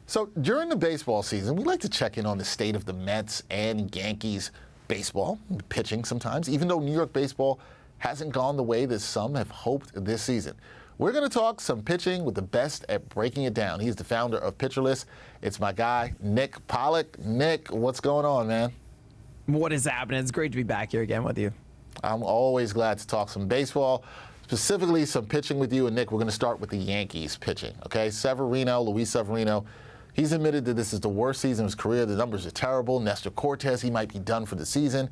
So during the baseball season, we like to check in on the state of the Mets and Yankees baseball, pitching sometimes, even though New York baseball hasn't gone the way that some have hoped this season. We're going to talk some pitching with the best at breaking it down. He's the founder of Pitcherless. It's my guy, Nick Pollack. Nick, what's going on, man? What is happening? It's great to be back here again with you. I'm always glad to talk some baseball, specifically some pitching with you. And Nick, we're going to start with the Yankees pitching, okay? Luis Severino, he's admitted that this is the worst season of his career. The numbers are terrible. Nestor Cortes, he might be done for the season.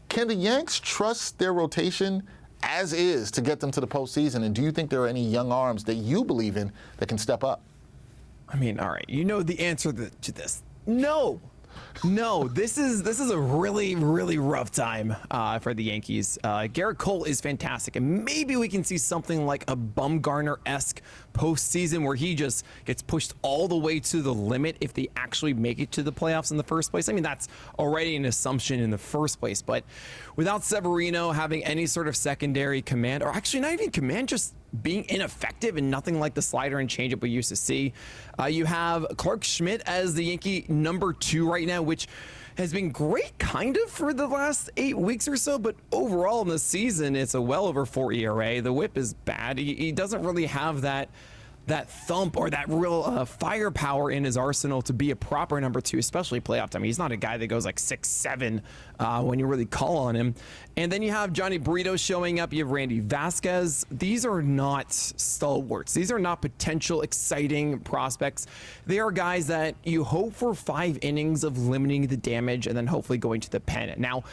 Can the Yanks trust their rotation as is to get them to the postseason? And do you think there are any young arms that you believe in that can step up? I mean, all right, you know the answer to this. No. This is a really, really rough time for the Yankees. Garrett Cole is fantastic, and maybe we can see something like a Bumgarner-esque postseason where he just gets pushed all the way to the limit if they actually make it to the playoffs in the first place. I mean, that's already an assumption in the first place, but without Severino having any sort of secondary command, or actually not even command, just being ineffective and nothing like the slider and changeup we used to see. You have Clark Schmidt as the Yankee number 2 right now, which has been great kind of for the last 8 weeks or so, but overall in the season, it's a well over 4 ERA. The whip is bad. He doesn't really have that thump or that real firepower in his arsenal to be a proper number 2, especially playoff time. He's not a guy that goes like 6-7 when you really call on him. And then you have Johnny Brito showing up. You have Randy Vasquez. These are not stalwarts. These are not potential exciting prospects. They are guys that you hope for 5 innings of limiting the damage and then hopefully going to the pen. Now,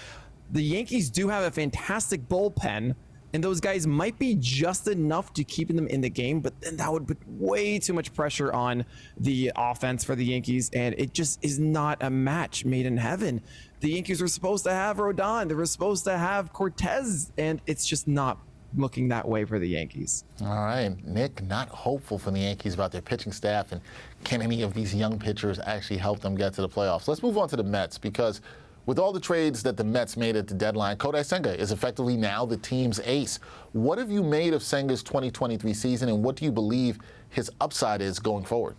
the Yankees do have a fantastic bullpen, and those guys might be just enough to keep them in the game, but then that would put way too much pressure on the offense for the Yankees, and it just is not a match made in heaven. The Yankees were supposed to have Rodon, they were supposed to have Cortez, and it's just not looking that way for the Yankees. All right, Nick, not hopeful for the Yankees about their pitching staff, and can any of these young pitchers actually help them get to the playoffs? Let's move on to the Mets, because with all the trades that the Mets made at the deadline, Kodai Senga is effectively now the team's ace. What have you made of Senga's 2023 season, and what do you believe his upside is going forward?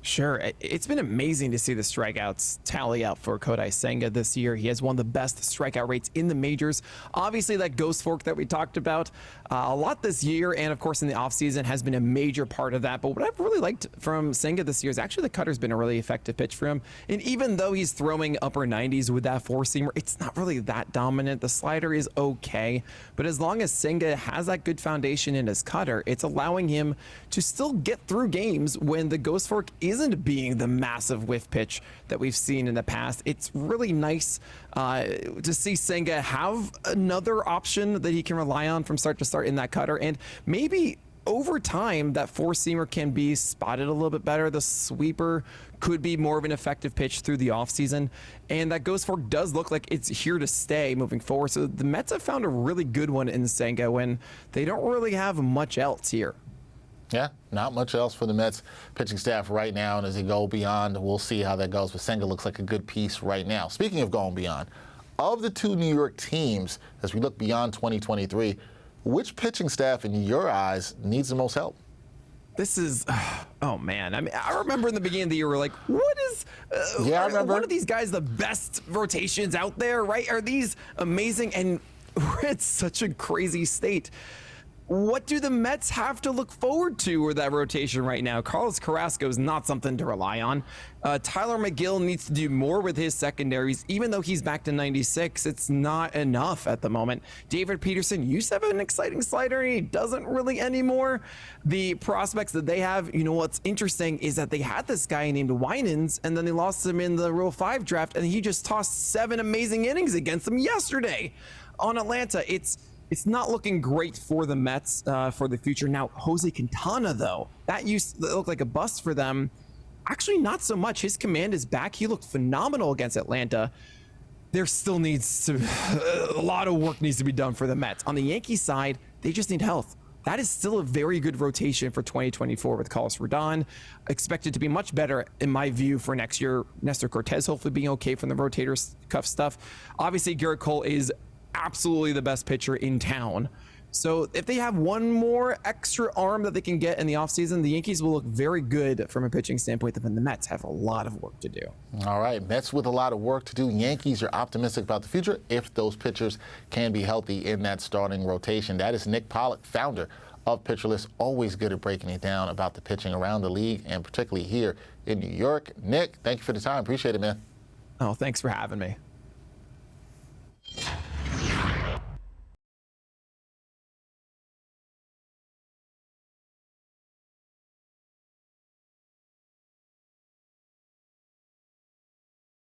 Sure. It's been amazing to see the strikeouts tally out for Kodai Senga this year. He has one of the best strikeout rates in the majors. Obviously, that ghost fork that we talked about a lot this year, and of course in the offseason, has been a major part of that. But what I've really liked from Senga this year is actually the cutter's been a really effective pitch for him. And even though he's throwing upper 90s with that four-seamer, it's not really that dominant. The slider is okay. But as long as Senga has that good foundation in his cutter, it's allowing him to still get through games when the ghost fork isn't being the massive whiff pitch that we've seen in the past. It's really nice to see Senga have another option that he can rely on from start to start in that cutter, and maybe over time that four-seamer can be spotted a little bit better. The sweeper could be more of an effective pitch through the offseason, and that ghost fork does look like it's here to stay moving forward. So the Mets have found a really good one in Senga when they don't really have much else here. Yeah, not much else for the Mets pitching staff right now, and as they go beyond, we'll see how that goes. But Senga looks like a good piece right now. Speaking of going beyond, of the 2 New York teams, as we look beyond 2023, which pitching staff, in your eyes, needs the most help? This is, oh man. I mean, I remember in the beginning of the year, we're like, what is, I remember. One of these guys the best rotations out there, right? Are these amazing? And we're at such a crazy state. What do the Mets have to look forward to with that rotation right now? Carlos Carrasco is not something to rely on. Tyler McGill needs to do more with his secondaries. Even though he's back to 96, it's not enough at the moment. David Peterson used to have an exciting slider, and he doesn't really anymore. The prospects that they have, you know, what's interesting is that they had this guy named Winans, and then they lost him in the Rule 5 draft, and he just tossed 7 amazing innings against them yesterday on Atlanta. It's not looking great for the Mets for the future. Now, Jose Quintana, though, that used to look like a bust for them. Actually, not so much. His command is back. He looked phenomenal against Atlanta. There still needs to, a lot of work needs to be done for the Mets. On the Yankee side, they just need health. That is still a very good rotation for 2024 with Carlos Rodon. Expected to be much better, in my view, for next year. Nestor Cortes hopefully being okay from the rotator cuff stuff. Obviously, Garrett Cole is absolutely the best pitcher in town. So if they have one more extra arm that they can get in the offseason, the Yankees will look very good from a pitching standpoint. Then the Mets have a lot of work to do. All right, Mets with a lot of work to do. Yankees are optimistic about the future if those pitchers can be healthy in that starting rotation. That is Nick Pollack, founder of Pitcherless, always good at breaking it down about the pitching around the league and particularly here in New York. Nick, thank you for the time. Appreciate it, man. Oh, thanks for having me.